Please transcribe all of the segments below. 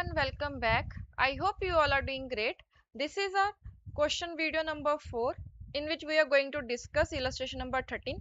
everyone, welcome back. I hope you all are doing great. This is our question video number 4 in which we are going to discuss illustration number 13.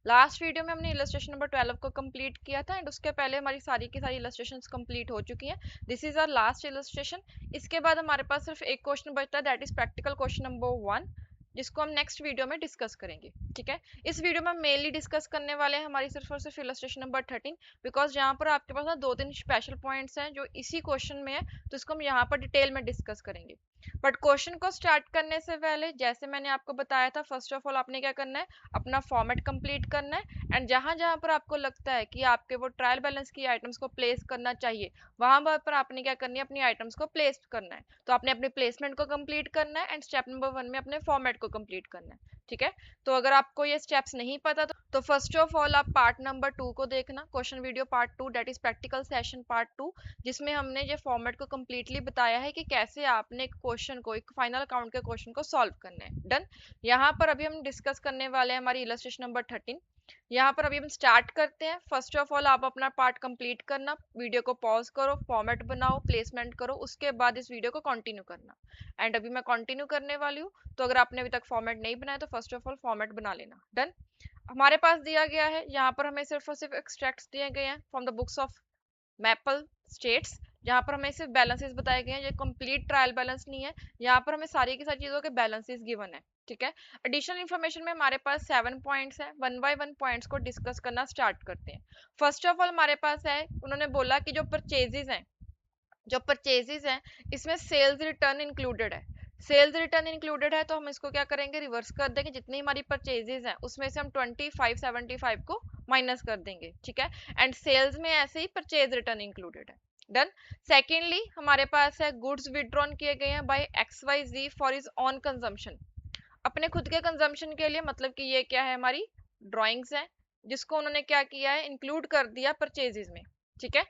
Last video में हमने illustration number 12 को complete किया था and उसके पहले हमारी सारी की सारी illustrations कंप्लीट हो चुकी हैं. This is our last illustration. इसके बाद हमारे पास सिर्फ एक क्वेश्चन बचता है, that is practical question number 1, जिसको हम नेक्स्ट वीडियो में डिस्कस करेंगे. ठीक है, इस वीडियो में मेनली डिस्कस करने वाले हैं हमारी सिर्फ और सिर्फ illustration नंबर 13, बिकॉज यहाँ पर आपके पास ना 2-3 स्पेशल पॉइंट्स हैं जो इसी क्वेश्चन में है, तो इसको हम यहाँ पर डिटेल में डिस्कस करेंगे. बट क्वेश्चन को स्टार्ट करने से पहले जैसे मैंने आपको बताया था, फर्स्ट ऑफ ऑल आपने क्या करना है, अपना फॉर्मेट कंप्लीट करना है एंड जहां जहां पर आपको लगता है कि आपके वो ट्रायल बैलेंस की आइटम्स को प्लेस करना चाहिए, वहां पर आपने क्या करनी है, अपनी आइटम्स को प्लेस करना है. तो आपने अपने प्लेसमेंट को कंप्लीट करना है एंड स्टेप नंबर 1 में अपने फॉर्मेट को कंप्लीट करना है. ठीक है, तो अगर आपको ये स्टेप्स नहीं पता तो फर्स्ट ऑफ ऑल आप पार्ट नंबर 2 को देखना, question video part 2, that is practical session part 2, जिसमें हमने ये फॉर्मेट को कम्प्लीटली बताया है कि कैसे आपने एक क्वेश्चन को, एक फाइनल अकाउंट के क्वेश्चन को सॉल्व करना है. डन. यहाँ पर अभी हम डिस्कस करने वाले हैं हमारी इलस्ट्रेशन नंबर 13. यहाँ पर अभी हम स्टार्ट करते हैं. फर्स्ट ऑफ ऑल आप अपना पार्ट कंप्लीट करना, वीडियो को पॉज करो, फॉर्मेट बनाओ, प्लेसमेंट करो, उसके बाद इस वीडियो को कंटिन्यू करना. एंड अभी मैं कंटिन्यू करने वाली हूँ, तो अगर आपने अभी तक फॉर्मेट नहीं बनाया तो फर्स्ट ऑफ ऑल फॉर्मेट बना लेना. डन. हमारे पास दिया गया है, यहाँ पर हमें सिर्फ और सिर्फ एक्सट्रैक्ट्स दिए गए हैं from the books of maple states, जहाँ पर हमें सिर्फ बैलेंसेस बताए गए हैं. ये कंप्लीट ट्रायल बैलेंस नहीं है, यहाँ पर हमें सारी की सारी चीजों के बैलेंसेस गिवन है. ठीक है, एडिशनल इन्फॉर्मेशन में हमारे पास 7 पॉइंट्स है. 1 बाय 1 पॉइंट्स को डिस्कस करना स्टार्ट करते हैं. फर्स्ट ऑफ ऑल हमारे पास है, उन्होंने बोला कि जो परचेजेस हैं इसमें सेल्स रिटर्न इंक्लूडेड है. सेल्स रिटर्न इंक्लूडेड है तो हम इसको क्या करेंगे, रिवर्स कर देंगे. जितनी हमारी परचेजेस हैं उसमें से हम 2575 को माइनस कर देंगे. ठीक है, एंड सेल्स में ऐसे ही परचेज रिटर्न इंक्लूडेड है. डन. सेकेंडली हमारे पास है गुड्स विड्रॉन किए गए हैं by XYZ for his own consumption, अपने खुद के कंजम्पशन के लिए. मतलब कि ये क्या है, हमारी ड्राइंग्स है जिसको उन्होंने क्या किया है, इंक्लूड कर दिया परचेजेस में. ठीक है.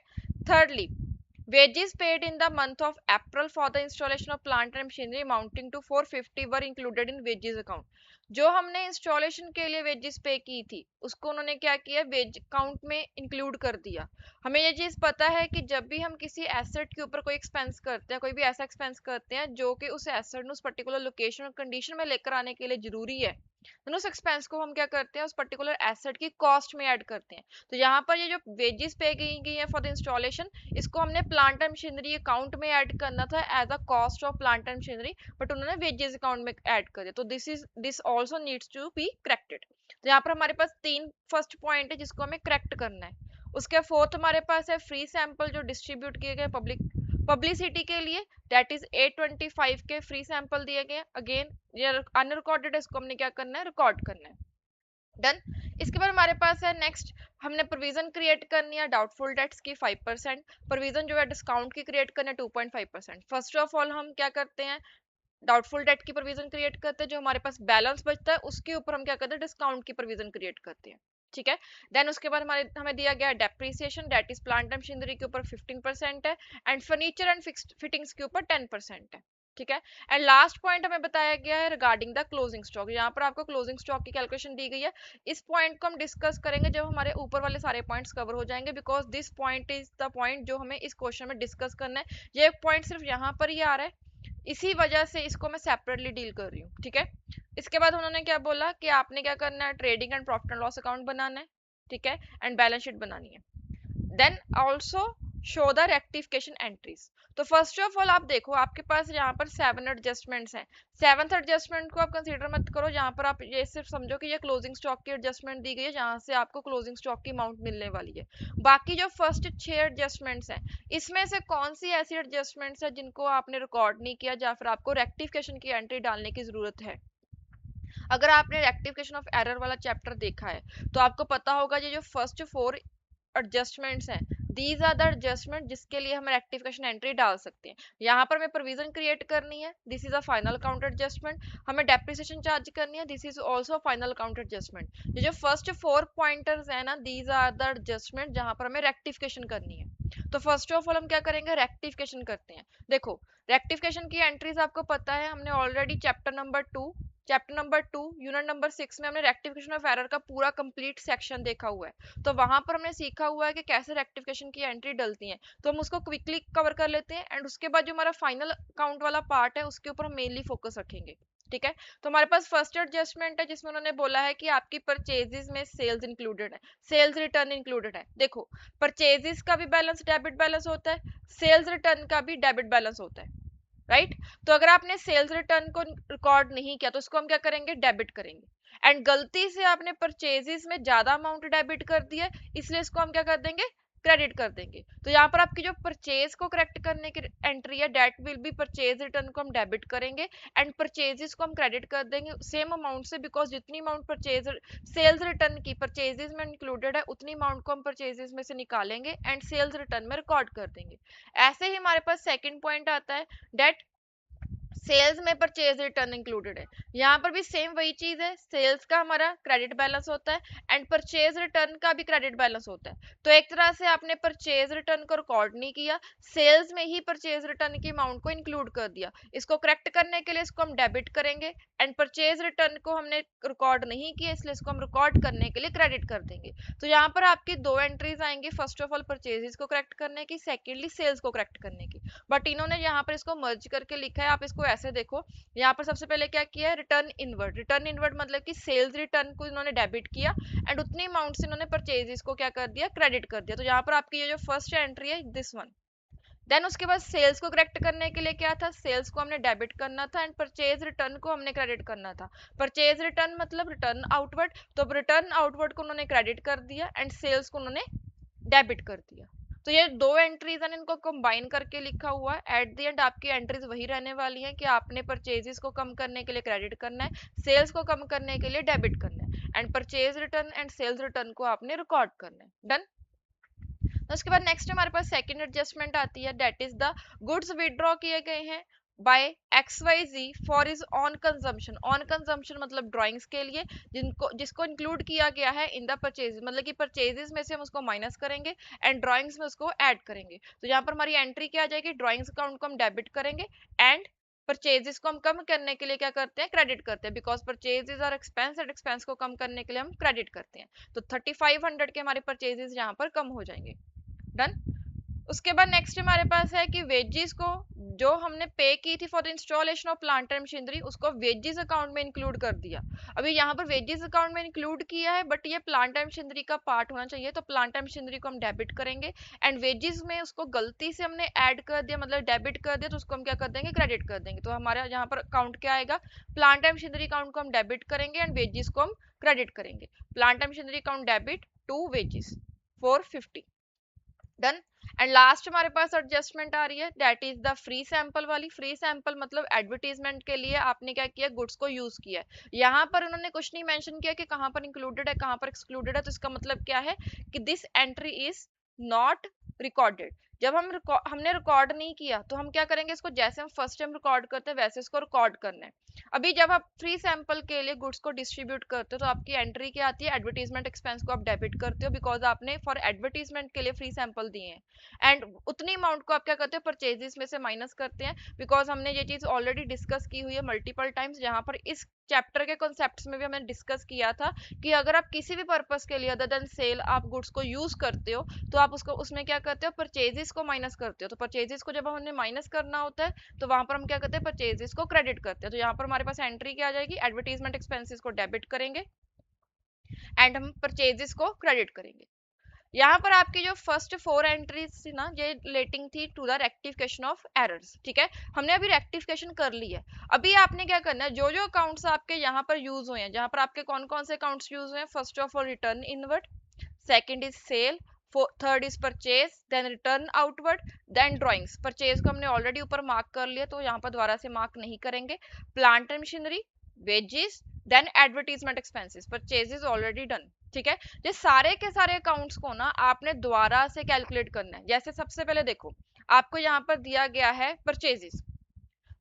Thirdly wages paid in the month of April for the installation of plant and machinery amounting to 450 were included in wages account. जो हमने इंस्टॉलेशन के लिए वेजेस पे की थी उसको उन्होंने क्या किया, वेज अकाउंट में इंक्लूड कर दिया. हमें ये चीज पता है कि जब भी हम किसी एसेट के ऊपर कोई एक्सपेंस करते हैं, कोई भी ऐसा एक्सपेंस करते हैं जो कि उस एसेट उस पर्टिकुलर लोकेशन और कंडीशन में लेकर आने के लिए जरूरी है, तो उस एक्सपेंस को हम क्या करते हैं, उस पर्टिकुलर एसेट की कॉस्ट में ऐड करते हैं. तो यहाँ पर ये जो वेजेस पे गई है फॉर द इंस्टॉलेशन, इसको हमने प्लांट एंड मशीनरी अकाउंट में ऐड करना था as a cost of plant and machinery, but उन्होंने वेजेस अकाउंट में ऐड कर दिया. तो this also needs to be corrected. तो यहाँ पर हमारे पास 3 फर्स्ट पॉइंट है जिसको हमें करेक्ट करना है. उसके फोर्थ हमारे पास है फ्री सैंपल जो डिस्ट्रीब्यूट किए गए पब्लिसिटी के लिए, दैट इज 825 के फ्री सैंपल दिए गए. अगेन ये अनरिकॉर्डेड है, इसको हमने क्या करना है, रिकॉर्ड करना है. डन. इसके बाद हमारे पास है नेक्स्ट, हमने प्रोविजन क्रिएट करनी है डाउटफुल डेट्स की 5%, प्रोविजन जो है डिस्काउंट की क्रिएट करनी है 2.5%. फर्स्ट ऑफ ऑल हम क्या करते हैं, डाउटफुल डेट की प्रोविजन क्रिएट करते हैं, जो हमारे पास बैलेंस बचता है उसके ऊपर हम क्या करते हैं, डिस्काउंट की प्रोविजन क्रिएट करते हैं. ठीक है. देन उसके बाद हमें दिया गया depreciation, that is plant and machinery के ऊपर 15% है and furniture and fixed fittings के ऊपर 10% है. ठीक है. एंड लास्ट पॉइंट हमें बताया गया है रिगार्डिंग द क्लोजिंग स्टॉक. यहाँ पर आपको क्लोजिंग स्टॉक की कैलकुलेशन दी गई है. इस पॉइंट को हम डिस्कस करेंगे जब हमारे ऊपर वाले सारे पॉइंट्स कवर हो जाएंगे, because this point is the point जो हमें इस क्वेश्चन में डिस्कस करना है. ये पॉइंट सिर्फ यहाँ पर ही आ रहा है, इसी वजह से इसको मैं सेपरेटली डील कर रही हूँ. ठीक है. इसके बाद उन्होंने क्या बोला कि आपने क्या करना है, trading and profit and loss account बनाना है. ठीक है, एंड बैलेंस शीट बनानी है. Then also show the rectification entries. तो फर्स्ट ऑफ ऑल आप देखो, आपके पास यहाँ पर 7 एडजस्टमेंट्स हैं. 7th एडजस्टमेंट को आप कंसीडर मत करो, जहाँ पर आप ये सिर्फ समझो कि ये क्लोजिंग स्टॉक की एडजस्टमेंट दी गई है, जहाँ से आपको क्लोजिंग स्टॉक की अमाउंट मिलने वाली है. बाकी जो फर्स्ट 6 एडजस्टमेंट्स हैं, इसमें से कौन सी ऐसी एडजस्टमेंट्स है जिनको आपने रिकॉर्ड नहीं किया या फिर आपको रेक्टिफिकेशन की एंट्री डालने की जरूरत है. अगर आपने रेक्टिफिकेशन ऑफ एरर वाला चैप्टर देखा है तो आपको पता होगा ये जो फर्स्ट 4 एडजस्टमेंट्स हैं, दीज आर द एडजस्टमेंट जिसके लिए हम रेक्टिफिकेशन एंट्री डाल सकते हैं. यहाँ पर हमें प्रोविजन क्रिएट करनी है, this is a final account adjustment. हमें डेप्रिसिएशन चार्ज करनी है, this is also final account adjustment. ये जो फर्स्ट 4 पॉइंटर्स है ना, दीज आर द एडजस्टमेंट जहाँ पर हमें रेक्टिफिकेशन करनी है. तो फर्स्ट ऑफ ऑल हम क्या करेंगे, रेक्टिफिकेशन करते हैं. देखो रेक्टिफिकेशन की एंट्रीज आपको पता है, हमने already chapter number 2 chapter number 2 unit number 6 में हमने रेक्टिफिकेशन ऑफ एरर का पूरा कंप्लीट सेक्शन देखा हुआ है, तो वहां पर हमने सीखा हुआ है कि कैसे रेक्टिफिकेशन की एंट्री डलती है, तो हम उसको क्विकली कवर कर लेते हैं एंड उसके बाद जो हमारा फाइनल काउंट वाला पार्ट है उसके ऊपर हम मेनली फोकस रखेंगे। ठीक है, तो हमारे पास फर्स्ट एडजस्टमेंट है जिसमें उन्होंने बोला है कि आपकी परचेजेस में सेल्स इंक्लूडेड है, सेल्स रिटर्न इंक्लूडेड है। देखो, परचेजेस का भी बैलेंस डेबिट बैलेंस होता है, सेल्स रिटर्न का भी डेबिट बैलेंस होता है, राइट। तो अगर आपने सेल्स रिटर्न को रिकॉर्ड नहीं किया तो उसको हम क्या करेंगे, डेबिट करेंगे। एंड गलती से आपने परचेजेस में ज्यादा अमाउंट डेबिट कर दिया, इसलिए इसको हम क्या कर देंगे, क्रेडिट कर देंगे। तो यहाँ पर आपकी जो परचेज को करेक्ट करने की एंट्री है that will be purchase return को हम डेबिट करेंगे एंड परचेजेस को हम क्रेडिट कर देंगे सेम अमाउंट से, बिकॉज जितनी अमाउंट परचेज सेल्स रिटर्न की परचेजेस में इंक्लूडेड है उतनी अमाउंट को हम परचेजेस में से निकालेंगे एंड सेल्स रिटर्न में रिकॉर्ड कर देंगे। ऐसे ही हमारे पास सेकंड पॉइंट आता है डेट सेल्स में परचेज रिटर्न इंक्लूडेड है। यहाँ पर भी सेम वही चीज है, सेल्स का हमारा क्रेडिट बैलेंस होता है एंड परचेज रिटर्न का भी क्रेडिट बैलेंस होता है। तो एक तरह से आपने परचेज रिटर्न को रिकॉर्ड नहीं किया, सेल्स में ही परचेज रिटर्न की अमाउंट को इंक्लूड कर दिया। इसको करेक्ट करने के लिए इसको हम डेबिट करेंगे एंड परचेज रिटर्न को हमने रिकॉर्ड नहीं किया इसलिए इसको हम रिकॉर्ड करने के लिए क्रेडिट कर देंगे। तो यहाँ पर आपकी दो एंट्रीज आएंगी, फर्स्ट ऑफ ऑल परचेजेस को करेक्ट करने की, सेकेंडली सेल्स को करेक्ट करने की। बट इन्होंने यहाँ पर इसको मर्ज करके लिखा है, आप इसको ऐसे देखो। यहाँ पर सबसे पहले क्या किया है, रिटर्न इनवर्ड, रिटर्न इनवर्ड मतलब कि सेल्स रिटर्न को इन्होंने डेबिट किया एंड उतनी अमाउंट से इन्होंने परचेजेस को क्या कर दिया, क्रेडिट कर दिया। तो यहाँ पर आपकी ये जो फर्स्ट एंट्री है दिस वन। देन उसके बाद सेल्स को करेक्ट करने के लिए क्या था, सेल्स को हमने डेबिट करना था एंड परचेज रिटर्न को हमने क्रेडिट करना था। परचेज रिटर्न मतलब रिटर्न आउटवर्ड, तो रिटर्न आउटवर्ड को उन्होंने क्रेडिट कर दिया एंड सेल्स को उन्होंने डेबिट कर दिया। तो ये दो एंट्रीज हैं, इनको कंबाइन करके लिखा हुआ है। एट द एंड आपकी एंट्रीज वही रहने वाली हैं कि आपने परचेजेस को कम करने के लिए क्रेडिट करना है, सेल्स को कम करने के लिए डेबिट करना है and purchase return and sales return को आपने रिकॉर्ड करना है। डन। उसके बाद नेक्स्ट हमारे पास सेकंड एडजस्टमेंट आती है, that is the goods withdraw किए गए हैं by XYZ for is own consumption. Own consumption मतलब ड्राइंग्स के लिए जिसको इंक्लूड किया गया है इन द परचेज, मतलब कि परचेजेस में से हम उसको माइनस करेंगे एंड ड्राइंग्स में उसको ऐड करेंगे। तो यहाँ पर हमारी एंट्री क्या आ जाएगी, ड्राइंग्स अकाउंट को हम डेबिट करेंगे एंड परचेजेस को हम कम करने के लिए क्या करते हैं, क्रेडिट करते हैं, बिकॉज परचेजेस और एक्सपेंस एंड एक्सपेंस को कम करने के लिए हम क्रेडिट करते हैं। तो 3500 के हमारे परचेजेस यहाँ पर कम हो जाएंगे। डन। उसके बाद नेक्स्ट हमारे पास है कि वेजेस को जो हमने पे की थी for the installation of plant and machinery उसको वेजेस अकाउंट में इंक्लूड कर दिया। अभी यहाँ पर वेजेस अकाउंट में इंक्लूड किया है बट ये प्लांट एंड मशीनरी का पार्ट होना चाहिए, तो प्लांट एंड मशीनरी को हम डेबिट करेंगे एंड वेजेस में उसको गलती से हमने ऐड कर दिया, मतलब डेबिट कर दिया, तो उसको हम क्या कर देंगे, क्रेडिट कर देंगे। तो हमारा यहाँ पर अकाउंट क्या आएगा, प्लांट एंड मशीनरी अकाउंट को हम डेबिट करेंगे एंड वेजेस को हम क्रेडिट करेंगे। Plant and machinery account debit to wages 450। Done. And last हमारे पास एडजस्टमेंट आ रही है, that is the free sample वाली। फ्री सैंपल मतलब एडवर्टीजमेंट के लिए आपने क्या किया, गुड्स को यूज किया है। यहाँ पर उन्होंने कुछ नहीं मेंशन किया कि कहाँ पर इंक्लूडेड है कहाँ पर एक्सक्लूडेड है, तो इसका मतलब क्या है कि this entry is not recorded. जब हमने रिकॉर्ड नहीं किया तो हम क्या करेंगे, इसको जैसे हम फर्स्ट टाइम रिकॉर्ड करते हैं वैसे इसको रिकॉर्ड करना है। अभी जब आप फ्री सैंपल के लिए गुड्स को डिस्ट्रीब्यूट करते हो तो आपकी एंट्री क्या आती है, एडवर्टीजमेंट एक्सपेंस को आप डेबिट करते हो बिकॉज आपने फॉर एडवर्टीजमेंट के लिए फ्री सैंपल दिए हैं एंड उतनी अमाउंट को आप क्या करते हो, परचेजेस में से माइनस करते हैं, बिकॉज हमने ये चीज ऑलरेडी डिस्कस की हुई है मल्टीपल टाइम्स, जहां पर इस चैप्टर के कॉन्सेप्ट्स में भी हमने डिस्कस किया था कि अगर आप किसी भी पर्पस के लिए अदर देन सेल आप गुड्स को यूज करते हो तो आप उसको उसमें क्या करते हो, परचेजेस को माइनस करते हो। तो परचेजेस को जब हमने माइनस करना होता है तो वहां पर हम क्या करते हैं, परचेजेस को क्रेडिट करते हैं। तो यहाँ पर हमारे पास एंट्री क्या आ जाएगी, एडवर्टीजमेंट एक्सपेंसेस को डेबिट करेंगे एंड हम परचेजेस को क्रेडिट करेंगे। यहाँ पर आपकी जो फर्स्ट 4 एंट्रीज थी ना ये रिलेटिंग थी to the rectification of errors. ठीक है, हमने अभी रेक्टिफिकेशन कर ली है। अभी आपने क्या करना है, जो जो अकाउंट्स आपके यहाँ पर यूज हुए हैं, जहां पर आपके कौन कौन से अकाउंट्स यूज हुए हैं, first of all return inward, second is sale, third is purchase, then return outward, then drawings. Purchase को हमने ऑलरेडी ऊपर मार्क कर लिया तो यहाँ पर दोबारा से मार्क नहीं करेंगे। Plant and machinery, wages, then advertisement expenses, purchase already done. ठीक है, ये सारे के सारे अकाउंट्स को ना आपने दोबारा से कैलकुलेट करना है। जैसे सबसे पहले देखो, आपको यहाँ पर दिया गया है परचेजेस,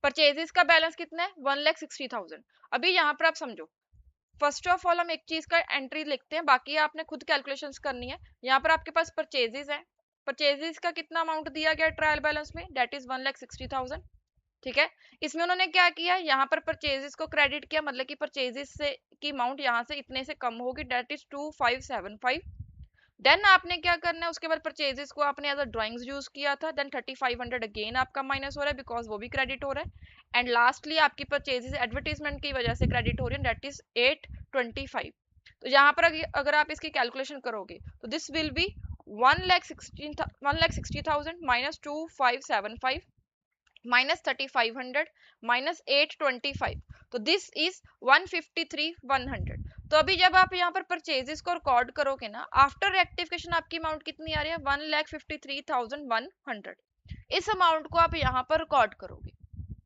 परचेजेस का बैलेंस कितना है, 1,60,000। अभी यहाँ पर आप समझो, फर्स्ट ऑफ ऑल हम एक चीज का एंट्री लिखते हैं, बाकी आपने खुद कैलकुलेशंस करनी है। यहाँ पर आपके पास परचेजेस है, परचेजेस का कितना अमाउंट दिया गया ट्रायल बैलेंस में, दैट इज 1,60,000। ठीक है। इसमें उन्होंने क्या किया, यहाँ पर परचेजेस को क्रेडिट किया, मतलब कि परचेजेस से की अमाउंट यहाँ से इतने से कम होगी, डेट इज 2575। देन आपने क्या करना है, उसके बाद परचेजेस को आपने एज अ ड्राइंग्स यूज किया था, देन 3500 अगेन आपका माइनस हो रहा है बिकॉज वो भी क्रेडिट हो रहा है। एंड लास्टली आपकी परचेजेस एडवर्टीजमेंट की वजह से क्रेडिट हो रही है, दैट इज 825। तो यहाँ पर अगर आप इसकी कैलकुलेशन करोगे तो this will be 1,60,000 minus 2575 minus 3500 minus 825, तो दिस इज 153,100। तो अभी जब आप यहाँ पर परचेजेस को रिकॉर्ड करोगे ना, आफ्टर रेक्टिफिकेशन आपकी अमाउंट कितनी आ रही है, 1,53,100। इस अमाउंट को आप यहाँ पर रिकॉर्ड करोगे।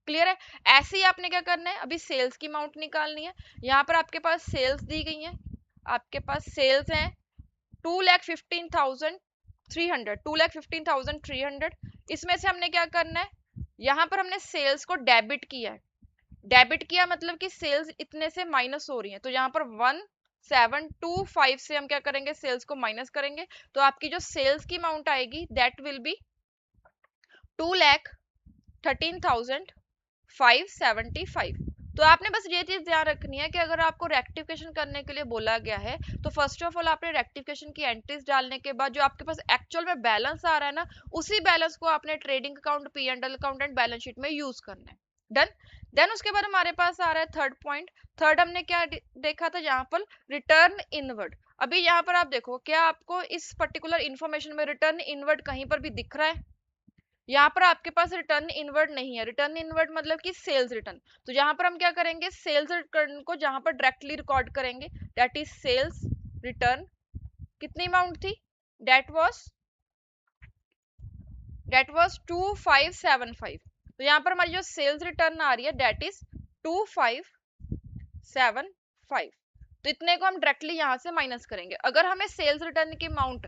क्लियर है। ऐसे ही आपने क्या करना है, अभी सेल्स की अमाउंट निकालनी है। यहाँ पर आपके पास सेल्स दी गई है, आपके पास सेल्स है 2,15,300, 2,15,300। इसमें से हमने क्या करना है, यहाँ पर हमने सेल्स को डेबिट किया है। डेबिट किया मतलब कि सेल्स इतने से माइनस हो रही है, तो यहाँ पर 1,725 से हम क्या करेंगे, सेल्स को माइनस करेंगे। तो आपकी जो सेल्स की अमाउंट आएगी दैट विल बी 2,13,575। तो आपने बस ये चीज ध्यान रखनी है कि अगर आपको रेक्टिफिकेशन करने के लिए बोला गया है तो फर्स्ट ऑफ ऑल आपने रेक्टिफिकेशन की एंट्रीज डालने के बाद जो आपके पास एक्चुअल में बैलेंस आ रहा है ना, उसी बैलेंस को आपने trading account, P and L account and balance sheet में यूज करना है। डन। देन उसके बाद हमारे पास आ रहा है थर्ड पॉइंट। थर्ड हमने क्या देखा था, यहाँ पर रिटर्न इनवर्ड। अभी यहाँ पर आप देखो, क्या आपको इस पर्टिकुलर इंफॉर्मेशन में रिटर्न इनवर्ड कहीं पर भी दिख रहा है? यहाँ पर आपके पास रिटर्न इनवर्ड नहीं है। रिटर्न इनवर्ड मतलब कि सेल्स रिटर्न। तो यहाँ पर हम क्या करेंगे, सेल्स रिटर्न को जहां पर डायरेक्टली रिकॉर्ड करेंगे, दैट इज सेल्स रिटर्न। कितनी अमाउंट थी, दैट वाज 2575। तो यहाँ पर हमारी जो सेल्स रिटर्न आ रही है दैट इज 2575। तो इतने को हम डायरेक्टली यहाँ से माइनस करेंगे। अगर हमें सेल्स रिटर्न की अमाउंट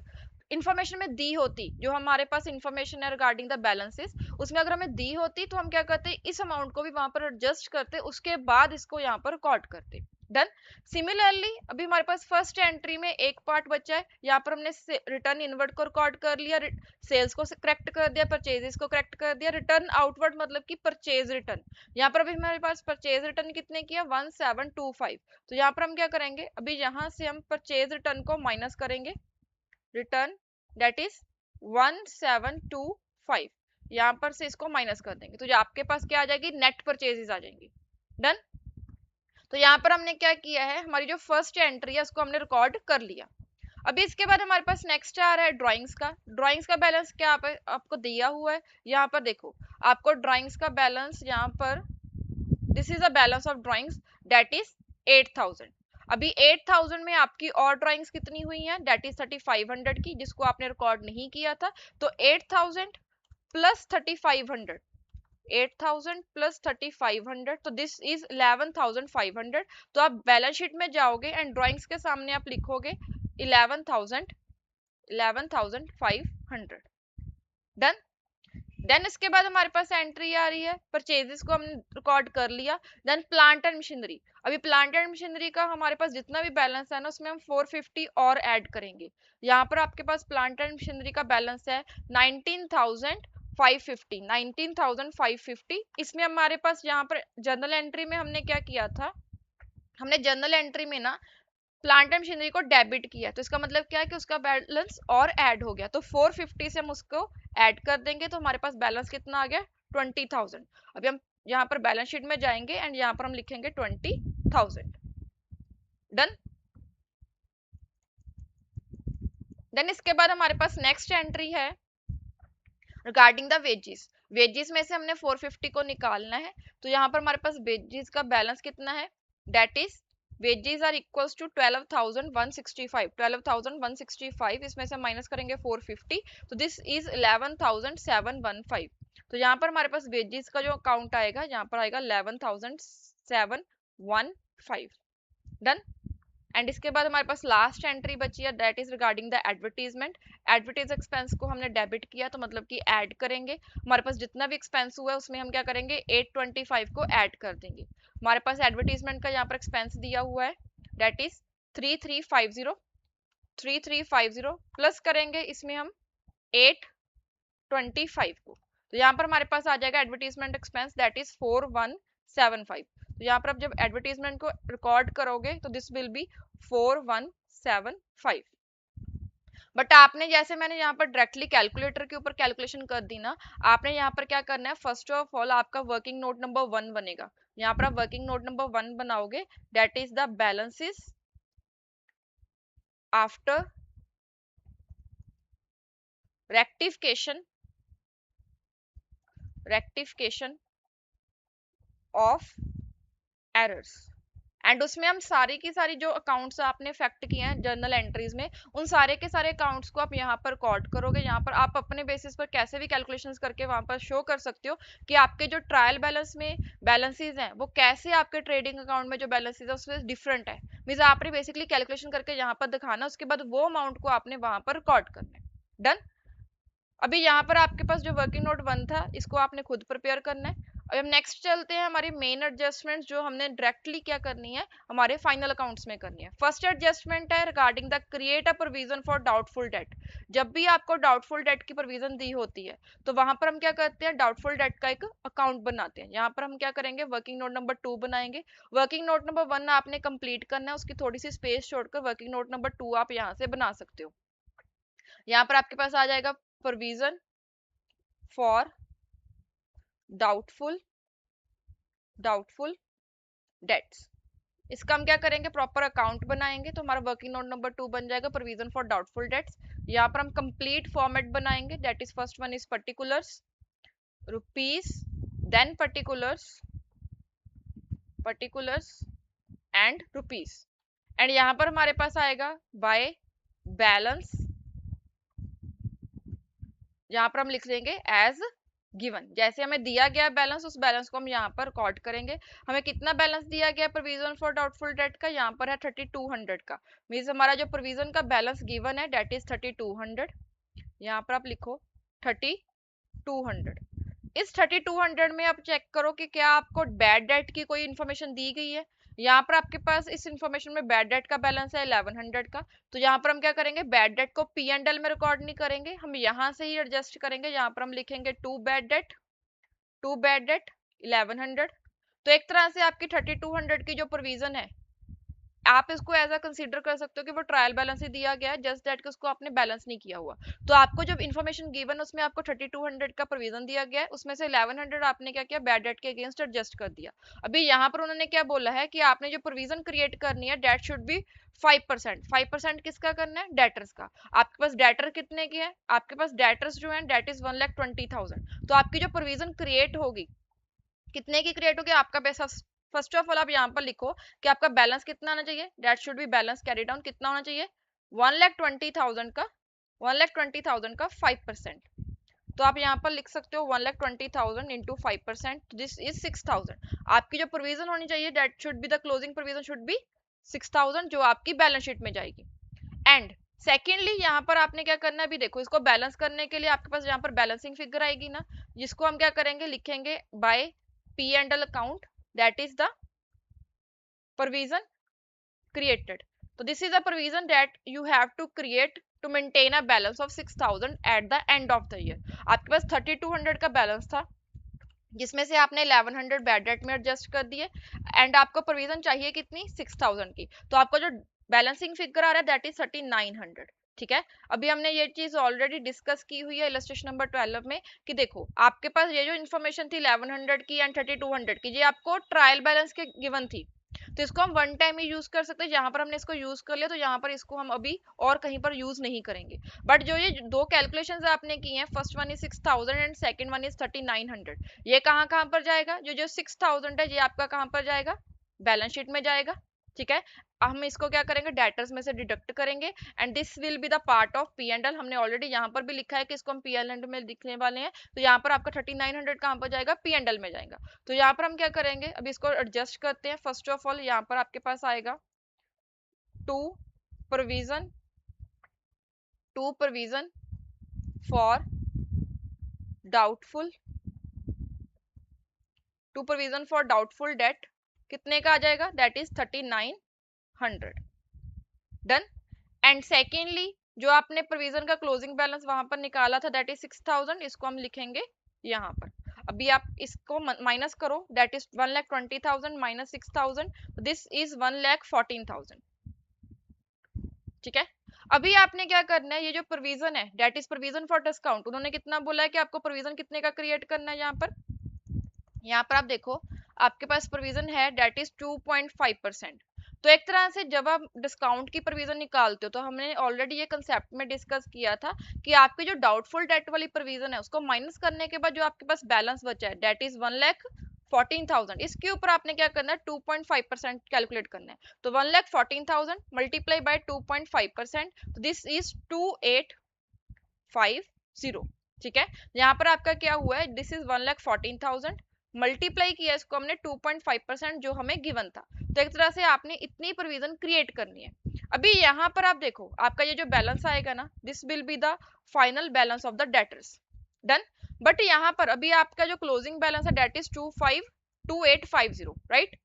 इन्फॉर्मेशन में दी होती, जो हमारे पास इन्फॉर्मेशन है रिगार्डिंग द बैलेंसेस, उसमें अगर हमें दी होती तो हम क्या करते, इस अमाउंट को भी वहां पर एडजस्ट करते, उसके बाद इसको यहाँ पर रिकॉर्ड करते। डन। सिमिलरली अभी हमारे पास फर्स्ट एंट्री में एक पार्ट बचा है, यहाँ पर हमने रिटर्न इनवर्ड को रिकॉर्ड कर लिया, सेल्स को करेक्ट कर दिया, परचेजेस को करेक्ट कर दिया। रिटर्न आउटवर्ड मतलब कि परचेज रिटर्न, यहाँ पर अभी हमारे पास परचेज रिटर्न कितने किया, 1725। तो यहाँ पर हम क्या करेंगे, अभी यहाँ से हम परचेज रिटर्न को माइनस करेंगे, रिटर्न दैट इज 1725, यहाँ पर से इसको माइनस कर देंगे तो जो आपके पास क्या आ जाएगी, नेट परचेजेस आ जाएंगी। डन। तो यहाँ पर हमने क्या किया है, हमारी जो फर्स्ट एंट्री है उसको हमने रिकॉर्ड कर लिया। अभी इसके बाद हमारे पास नेक्स्ट आ रहा है ड्राइंग्स का। ड्राइंग्स का बैलेंस क्या आपको दिया हुआ है, यहाँ पर देखो आपको ड्राइंग्स का बैलेंस यहाँ पर, this is a balance of drawings that is 8,000। अभी 8,000 में आपकी और ड्राइंग्स कितनी हुई हैं, दैट इज 3,500 की, जिसको आपने रिकॉर्ड नहीं किया था। तो 8,000 प्लस 3,500, 8,000 प्लस 3,500, तो दिस इज 11,500। तो आप बैलेंस शीट में जाओगे एंड ड्राइंग्स के सामने आप लिखोगे 11,000, 11,500। डन। देन इसके बाद हमारे पास एंट्री आ रही है, परचेजेस को हमने रिकॉर्ड कर लिया। Then plant and machinery. अभी प्लांट एंड मशीनरी का हमारे पास जितना भी बैलेंस है ना, उसमें हम 450 और ऐड करेंगे। यहाँ पर आपके पास प्लांट एंड मशीनरी का बैलेंस है 19,550, 19,550। इसमें हमारे पास यहाँ पर जर्नल एंट्री में हमने क्या किया था, हमने जर्नल एंट्री में ना प्लांट एंड मशीनरी को डेबिट किया, तो इसका मतलब क्या है कि उसका बैलेंस और ऐड हो गया। तो 450 से हम उसको ऐड कर देंगे, तो हमारे पास बैलेंस कितना आ गया, 20,000। अभी हम यहाँ पर बैलेंस शीट में जाएंगे एंड यहाँ पर हम लिखेंगे 20,000। डन। देन इसके बाद हमारे पास नेक्स्ट एंट्री है रिगार्डिंग द वेजेस। वेजेस में से हमने 450 को निकालना है, तो यहाँ पर हमारे पास वेजेस का बैलेंस कितना है, that is wages are equals to 12,165, 12,165। इसमें से माइनस करेंगे 450, तो दिस इज 11,715। तो यहाँ पर हमारे पास वेजेस का जो अकाउंट आएगा, यहाँ पर आएगा 11,715। डन। एंड इसके बाद हमारे पास लास्ट एंट्री बची है, that is regarding the advertisement. Advertise expense को हमने डेबिट किया, तो मतलब कि ऐड करेंगे। हमारे पास जितना भी एक्सपेंस हुआ है उसमें हम क्या करेंगे, 825 को ऐड कर देंगे। हमारे पास एडवर्टीजमेंट का यहाँ पर एक्सपेंस दिया हुआ है, दैट इज 3350, 3350 प्लस करेंगे इसमें हम 825 को, तो यहाँ पर हमारे पास आ जाएगा एडवर्टीजमेंट एक्सपेंस दैट इज 4175। तो यहाँ पर आप जब एडवर्टीजमेंट को रिकॉर्ड करोगे तो दिस विल बी 4175। बट आपने जैसे मैंने यहाँ पर डायरेक्टली कैलकुलेटर के ऊपर कैलकुलेशन कर दी ना, आपने यहाँ पर क्या करना है, फर्स्ट ऑफ ऑल आपका वर्किंग नोट नंबर 1 बनेगा। यहाँ पर आप वर्किंग नोट नंबर 1 बनाओगे, that is the balances after rectification of errors. And उसमें हम सारी की सारी जो अकाउंट्स आपने इफेक्ट किए हैं जर्नल एंट्रीज में, उन सारे के सारे अकाउंट्स को आप यहाँ पर रिकॉर्ड करोगे। यहाँ पर आप अपने बेसिस पर कैसे भी कैलकुलेशंस करके वहां पर शो कर सकते हो कि आपके जो ट्रायल बैलेंस में बैलेंसेस हैं वो कैसे आपके ट्रेडिंग अकाउंट में जो बैलेंसेस है उसमें डिफरेंट है। मींस आपने बेसिकली कैलकुलेशन करके यहाँ पर दिखाना, उसके बाद वो अमाउंट को आपने वहां पर रिकॉर्ड करना है। डन। अभी यहाँ पर आपके पास जो वर्किंग नोट 1 था इसको आपने खुद प्रिपेयर करना है। अब हम नेक्स्ट चलते हैं, हमारी मेन एडजस्टमेंट जो हमने डायरेक्टली क्या करनी है हमारे फाइनल अकाउंट्स में करनी है। फर्स्ट एडजस्टमेंट है regarding the create a provision for doubtful date. जब भी आपको डाउटफुल डेट की प्रोविजन दी होती है तो वहां पर हम क्या करते हैं, डाउटफुल डेट का एक अकाउंट बनाते हैं। यहाँ पर हम क्या करेंगे, वर्किंग नोट नंबर 2 बनाएंगे। वर्किंग नोट नंबर 1 आपने कंप्लीट करना है, उसकी थोड़ी सी स्पेस छोड़कर वर्किंग नोट नंबर 2 आप यहाँ से बना सकते हो। यहाँ पर आपके पास आ जाएगा प्रोविजन फॉर डाउटफुल डेट्स। इसका हम क्या करेंगे, प्रॉपर अकाउंट बनाएंगे। तो हमारा वर्किंग नोट नंबर 2 बन जाएगा प्रोविजन फॉर डाउटफुल डेट्स। यहाँ पर हम कंप्लीट फॉर्मेट बनाएंगे, that is first one is particulars rupees, then particulars and rupees. And यहाँ पर हमारे पास आएगा बाय बैलेंस, यहाँ पर हम लिख देंगे एज गिवन। जैसे हमें दिया गया बैलेंस उस बैलेंस को हम यहाँ पर रिकॉर्ड करेंगे। हमें कितना बैलेंस दिया गया प्रोविजन फॉर डाउटफुल डेट का, यहाँ पर है 3200 का। मीन्स हमारा जो प्रोविजन का बैलेंस गिवन है डेट इज 3200। यहाँ पर आप लिखो 3200। इस 3200 में आप चेक करो कि क्या आपको बैड डेट की कोई इन्फॉर्मेशन दी गई है। यहाँ पर आपके पास इस इंफॉर्मेशन में बैड डेट का बैलेंस है 1100 का। तो यहाँ पर हम क्या करेंगे, बैड डेट को पी एंड एल में रिकॉर्ड नहीं करेंगे, हम यहाँ से ही एडजस्ट करेंगे। यहाँ पर हम लिखेंगे टू बैड डेट 1100। तो एक तरह से आपकी 3200 की जो प्रोविजन है आप इसको एज अ कंसीडर कर सकते हो कि वो ट्रायल बैलेंस ही दिया गया है, जस्ट दैट कि उसको आपने बैलेंस नहीं किया हुआ। तो आपको जब इन्फॉर्मेशन गिवन उसमें आपको 3200 का प्रोविजन दिया गया है, उसमें से 1100 आपने क्या किया, बैड डेट के अगेंस्ट एडजस्ट कर दिया। अभी यहाँ पर उन्होंने क्या बोला है कि आपने जो प्रोविजन क्रिएट करनी है डेट शुड बी 5%। 5% किसका करना है, डेटर्स का। आपके पास डेटर कितने की है, आपके पास डेटर्स जो है डेट इज 1,20,000। तो आपकी जो प्रोविजन क्रिएट होगी कितने की क्रिएट होगी, आपका पैसा। फर्स्ट ऑफ ऑल आप यहाँ पर लिखो कि आपका बैलेंस कितना आना चाहिए, that should be balance carry down कितना होना चाहिए, 1,20,000 का, 1,20,000 का 5%। तो आप यहाँ पर लिख सकते हो 1,20,000 इंटू 5%, दिस इज 6,000। आपकी जो प्रोविजन होनी चाहिए that should be the closing provision should be 6,000 जो आपकी बैलेंस शीट में जाएगी। एंड सेकेंडली यहाँ पर आपने क्या करना है, अभी देखो इसको बैलेंस करने के लिए आपके पास यहाँ पर बैलेंसिंग फिगर आएगी ना, जिसको हम क्या करेंगे, लिखेंगे by P and L account that is the provision created. So this is a provision that you have to create to maintain a balance of 6,000 at the end of the year. आपके पास 3200 का balance था जिसमें से आपने 1100 bad debt में adjust कर दिए and आपको प्रोविजन चाहिए कितनी, 6000 की। तो आपका जो बैलेंसिंग फिगर आ रहा है दैट इज 3900। ठीक है, अभी हमने ये चीज ऑलरेडी डिस्कस की हुई है इलस्ट्रेशन नंबर 12 में कि देखो आपके पास ये जो इन्फॉर्मेशन थी 1100 की एंड 3200 की, ये आपको ट्रायल बैलेंस के गिवन थी। तो इसको हम वन टाइम ही यूज कर सकते हैं, यहाँ पर हमने इसको यूज कर लिया तो यहाँ पर इसको हम अभी और कहीं पर यूज नहीं करेंगे। बट जो ये दो कैलकुलेशंस आपने की हैं, first one is 6000 and second one is 3900, ये कहाँ कहाँ पर जाएगा, जो जो 6000 है ये आपका कहाँ पर जाएगा, बैलेंस शीट में जाएगा। ठीक है, हम इसको क्या करेंगे, डेटर्स में से डिडक्ट करेंगे and this will be the part of P and L. हमने ऑलरेडी यहाँ पर भी लिखा है कि इसको हम पी एल एंड में लिखने वाले हैं। तो यहाँ पर आपका 3900 कहाँ पर जाएगा, पी एंड एल में जाएगा। तो यहाँ पर हम क्या करेंगे, अभी इसको एडजस्ट करते हैं। फर्स्ट ऑफ ऑल यहाँ पर आपके पास आएगा to provision for doubtful debt कितने का आ जाएगा, that is 3900। Done. And secondly जो आपने प्रोविजन का क्लोजिंग बैलेंस वहां पर निकाला था दैट इज 6000, इसको हम लिखेंगे यहाँ पर अभी आप इसको माइनस करो, that is 1,20,000 minus 6,000, this is 1,14,000। ठीक है, अभी आपने क्या करना है, ये जो प्रोविजन है that is provision for discount, उन्होंने कितना बोला है कि आपको प्रोविजन कितने का क्रिएट करना है। यहाँ पर आप देखो आपके पास प्रोविजन है दैट इज 2.5%। तो एक तरह से जब आप डिस्काउंट की प्रोविजन निकालते हो, तो हमने ऑलरेडी ये कंसेप्ट में डिस्कस किया था कि आपकी जो डाउटफुल डेट वाली प्रोविजन है उसको माइनस करने के बाद जो आपके पास बैलेंस बचा है दैट इज 1,14,000, इसके ऊपर आपने क्या करना है 2.5% कैलकुलेट करना है। तो 1,14,000 मल्टीप्लाई बाय 2.5%, दिस इज 2,850। ठीक है, यहाँ पर आपका क्या हुआ है, दिस इज 1,14,000 मल्टीप्लाई किया इसको हमने 2.5% जो हमें गिवन था। तो एक तरह से आपने इतनी प्रोविजन क्रिएट करनी है। अभी यहाँ पर आप देखो आपका ये जो बैलेंस आएगा ना, this will be the final balance of the debtors. Done. But यहाँ पर अभी आपका जो क्लोजिंग बैलेंस है डेट इज 2,850, राइट।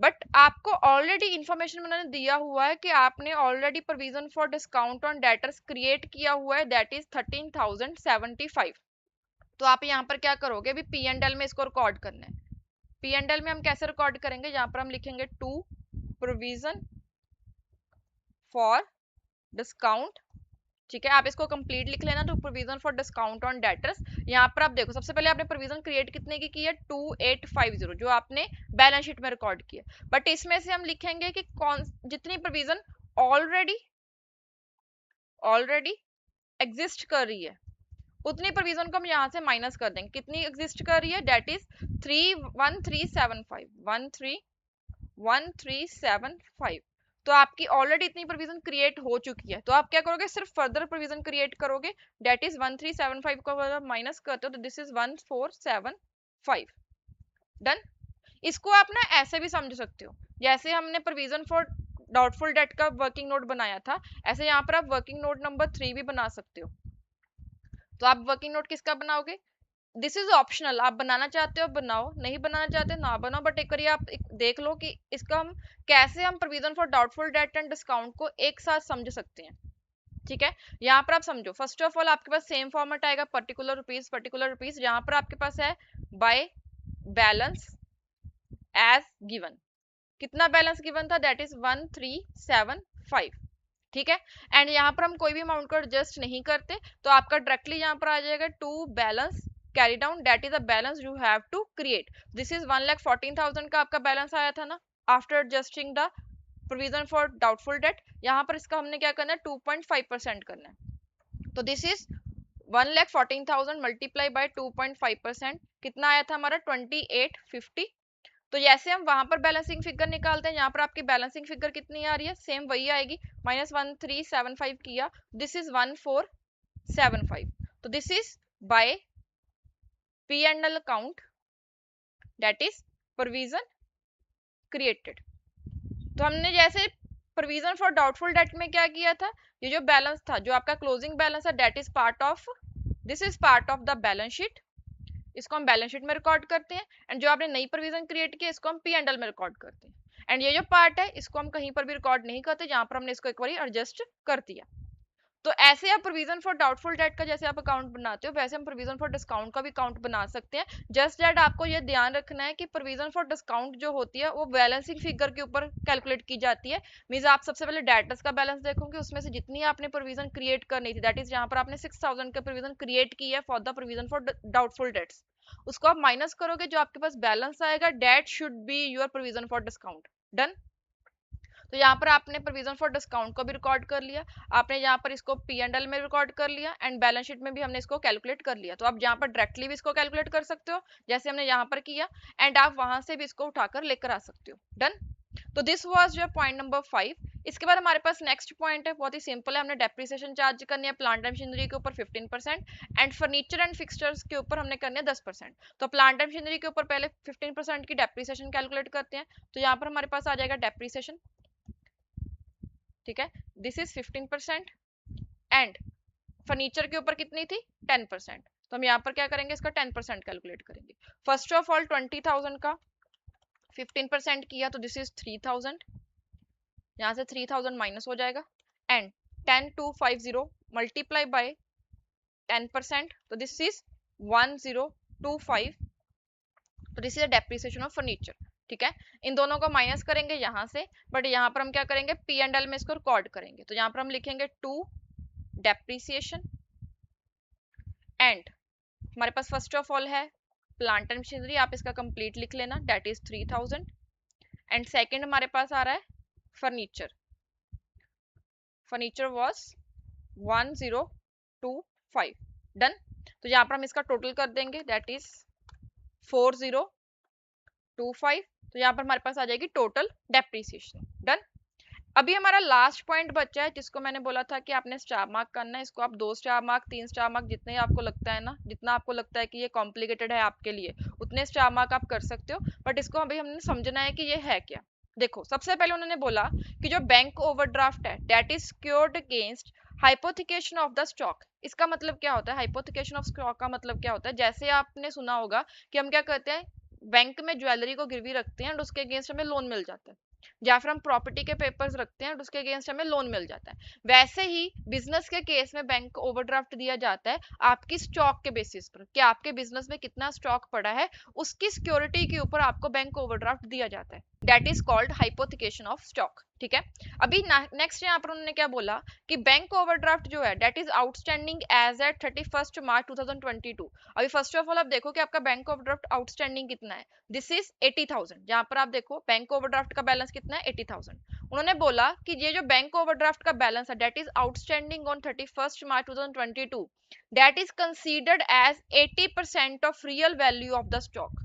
बट आपको ऑलरेडी इंफॉर्मेशन मैंने दिया हुआ है कि आपने already provision for discount on debtors create किया हुआ है दैट इज 13,075। तो आप यहाँ पर क्या करोगे, अभी पी एंड एल में इसको रिकॉर्ड करना है। पी एंड एल में हम कैसे रिकॉर्ड करेंगे, यहाँ पर हम लिखेंगे टू प्रोविजन फॉर डिस्काउंट। ठीक है, आप इसको कंप्लीट लिख लेना, to provision for discount on debtors. यहाँ पर आप देखो सबसे पहले आपने प्रोविजन क्रिएट कितने की है 2,850 जो आपने बैलेंस शीट में रिकॉर्ड किया। बट इसमें से हम लिखेंगे कि कौन जितनी प्रोविजन ऑलरेडी एग्जिस्ट कर रही है उतनी प्रोविजन को हम यहाँ से माइनस कर देंगे। कितनी एग्जिस्ट कर रही है, डेट इज 13,1,375। तो आपकी ऑलरेडी इतनी प्रोविजन क्रिएट हो चुकी है, तो आप क्या करोगे, सिर्फ फर्दर प्रोविजन क्रिएट करोगे, डेट इज 1,375 को अगर माइनस करते हो तो दिस इज 1,475। डन। इसको आप ना ऐसे भी समझ सकते हो, जैसे हमने प्रोविजन फॉर डाउटफुल डेट का वर्किंग नोट बनाया था, ऐसे यहाँ पर आप वर्किंग नोट नंबर 3 भी बना सकते हो। तो आप वर्किंग नोट किसका बनाओगे, दिस इज ऑप्शनल, आप बनाना चाहते हो बनाओ, नहीं बनाना चाहते ना बनाओ, बट एक बार आप देख लो कि इसका हम कैसे हम provision for doubtful date and discount को एक साथ समझ सकते हैं। ठीक है, यहाँ पर आप समझो, फर्स्ट ऑफ ऑल आपके पास सेम फॉर्मेट आएगा पर्टिकुलर रुपीज, यहाँ पर आपके पास है बाय बैलेंस एज गिवन। कितना बैलेंस गिवन था, दैट इज 1,375। ठीक है, एंड यहाँ पर हम कोई भी अमाउंट को एडजस्ट नहीं करते, तो आपका डायरेक्टली यहाँ पर आ जाएगा to balance carry down, that is a balance you have to create. This is 1,14,000 का आपका बैलेंस आया था ना after adjusting the provision for doubtful debt. यहाँ पर इसका हमने क्या करना है 2.5% करना है। तो दिस इज 1,14,000 मल्टीप्लाई बाय 2.5%, कितना आया था हमारा 2,850। तो जैसे हम वहां पर बैलेंसिंग फिगर निकालते हैं, यहाँ पर आपकी बैलेंसिंग फिगर कितनी आ रही है, सेम वही आएगी, -1,375 किया, दिस इज 1,475। तो this is by P and L account that is provision created. तो हमने जैसे प्रोविजन फॉर डाउटफुल डेट में क्या किया था, ये जो बैलेंस था जो आपका क्लोजिंग बैलेंस है that is part of, this is part of the balance sheet, इसको हम बैलेंस शीट में रिकॉर्ड करते हैं। एंड जो आपने नई प्रोविजन क्रिएट की इसको हम पी एंड एल में रिकॉर्ड करते हैं। एंड ये जो पार्ट है इसको हम कहीं पर भी रिकॉर्ड नहीं करते, जहां पर हमने इसको एक बार एडजस्ट कर दिया। तो ऐसे आप प्रोविजन फॉर डाउटफुल डेट का जैसे आप अकाउंट बनाते हो, वैसे हम प्रोविजन फॉर डिस्काउंट का भी अकाउंट बना सकते हैं। जस्ट दैट आपको ये ध्यान रखना है कि प्रोविजन फॉर डिस्काउंट जो होती है वो बैलेंसिंग फिगर के ऊपर कैलकुलेट की जाती है। मींस आप सबसे पहले डेटर्स का बैलेंस देखोगे, उसमें से जितनी आपने प्रोविजन क्रिएट करनी थी, दैट इज यहाँ पर आपने 6,000 का प्रोविजन क्रिएट की है for the provision for doubtful debts, उसको आप माइनस करोगे, जो आपके पास बैलेंस आएगा that should be your provision for discount. Done. तो यहाँ पर आपने प्रोविजन फॉर डिस्काउंट को भी रिकॉर्ड कर लिया, आपने यहाँ पर इसको पी एंड एल में रिकॉर्ड कर लिया, एंड बैलेंस शीट में भी हमने इसको कैलकुलेट कर लिया। तो आप यहाँ पर डायरेक्टली भी इसको कैलकुलेट कर सकते हो जैसे हमने यहाँ पर किया, एंड आप वहां से भी इसको उठाकर लेकर आ सकते हो। डन। तो this was your point number 5। इसके बाद हमारे पास नेक्स्ट पॉइंट है, बहुत ही सिंपल है, हमने डेप्रिसिएशन चार्ज करनी है प्लांट एंड मशीनरी के ऊपर 15% एंड फर्नीचर एंड फिक्सचर्स के ऊपर हमने करने 10%। तो प्लांट एंड मशीनरी के ऊपर पहले 15% की डेप्रिसिएशन कैलकुलेट करते हैं। तो यहाँ पर हमारे पास आ जाएगा डेप्रिसिएशन, ठीक है, दिस इज 15%, एंड फर्नीचर के ऊपर कितनी थी 10%। तो हम यहाँ पर क्या करेंगे, इसका 10% कैलकुलेट करेंगे। फर्स्ट ऑफ ऑल 20,000 का 15% किया तो दिस इज 3,000, यहाँ से 3,000 माइनस हो जाएगा, एंड 10,250 मल्टीप्लाई बाय 10%, तो दिस इज 1025, तो this is the depreciation of furniture. ठीक है, इन दोनों को माइनस करेंगे यहाँ से, बट यहाँ पर हम क्या करेंगे, पी एंड एल में इसको रिकॉर्ड करेंगे। तो यहाँ पर हम लिखेंगे टू डेप्रिसिएशन एंड हमारे पास फर्स्ट ऑफ ऑल है प्लांट एंड मशीनरी, आप इसका कंप्लीट लिख लेना, दैट इज 3000। एंड सेकंड हमारे पास आ रहा है फर्नीचर, फर्नीचर वाज 1025। डन। तो यहाँ पर हम इसका टोटल कर देंगे, दैट इज 4025। तो यहाँ पर हमारे पास आ जाएगी टोटल डेप्रिसिएशन। डन। अभी हमारा लास्ट पॉइंट बचा है, जिसको मैंने बोला था कि आपने स्टार मार्क करना है। इसको आप 2 स्टार मार्क, 3 स्टार मार्क, जितने आपको लगता है ना, जितना आपको लगता है कि ये कॉम्प्लिकेटेड है आपके लिए, उतने स्टार मार्क आप कर सकते हो। बट इसको अभी हमने समझना है कि ये है क्या। देखो, सबसे पहले उन्होंने बोला कि जो बैंक ओवरड्राफ्ट है that is secured against hypothecation of the stock. इसका मतलब क्या होता है, हाइपोथिकेशन ऑफ स्टॉक का मतलब क्या होता है, जैसे आपने सुना होगा कि हम क्या करते हैं, बैंक में ज्वेलरी को गिरवी रखते हैं और उसके अगेंस्ट हमें लोन मिल जाता है, या फिर हम प्रॉपर्टी के पेपर्स रखते हैं और उसके अगेंस्ट हमें लोन मिल जाता है। वैसे ही बिजनेस के केस में बैंक को ओवरड्राफ्ट दिया जाता है आपकी स्टॉक के बेसिस पर, कि आपके बिजनेस में कितना स्टॉक पड़ा है, उसकी सिक्योरिटी के ऊपर आपको बैंक ओवरड्राफ्ट दिया जाता है। That is called hypothecation of stock. ठीक है, अभी नेक्स्ट यहाँ पर उन्होंने क्या बोला कि बैंक ओवरड्राफ्ट जो है that is outstanding as at 31 March 2022। अभी फर्स्ट ऑफ ऑल आप देखो कि आपका बैंक ओवरड्राफ्ट आउटस्टैंडिंग कितना है, दिस इज 80,000। जहां पर आप देखो बैंक ओवरड्राफ्ट का बैलेंस कितना है, 80,000। उन्होंने बोला कि ये जो बैंक ओवरड्राफ्ट का बैलेंस है that is outstanding on 31 March 2022, that is considered as 80% of real value of the stock.